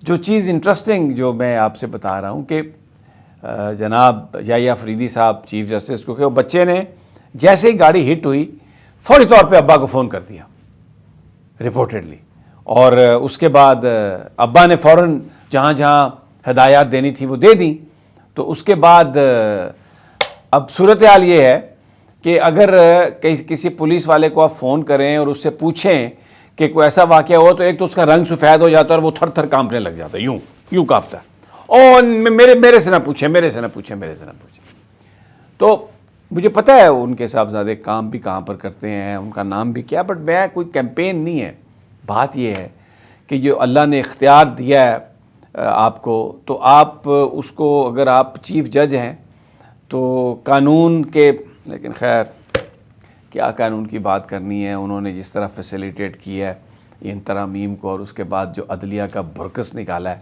جو چیز انٹرسٹنگ جو میں آپ سے بتا رہا ہوں کہ جناب یحییٰ افریدی صاحب چیف جسٹس، کیونکہ وہ بچے نے جیسے ہی گاڑی ہٹ ہوئی فوری طور پہ ابا کو فون کر دیا رپورٹڈلی، اور اس کے بعد ابا نے فوراً جہاں جہاں ہدایات دینی تھی وہ دے دیں. تو اس کے بعد اب صورتحال یہ ہے کہ اگر کسی پولیس والے کو آپ فون کریں اور اس سے پوچھیں کہ کوئی ایسا واقعہ ہو، تو ایک تو اس کا رنگ سفید ہو جاتا ہے اور وہ تھر تھر کانپنے لگ جاتا ہے، یوں کانپتا ہے، اور میرے سے نہ پوچھیں، میرے سے نہ پوچھیں، میرے سے نہ پوچھیں. تو مجھے پتہ ہے ان کے صاحبزادے کام بھی کہاں پر کرتے ہیں، ان کا نام بھی کیا، بٹ میں کوئی کیمپین نہیں ہے. بات یہ ہے کہ جو اللہ نے اختیار دیا ہے آپ کو، تو آپ اس کو، اگر آپ چیف جج ہیں تو قانون کے، لیکن خیر کیا قانون کی بات کرنی ہے. انہوں نے جس طرح فیسیلیٹیٹ کیا ہے ان ترامیم کو، اور اس کے بعد جو عدلیہ کا برکس نکالا ہے،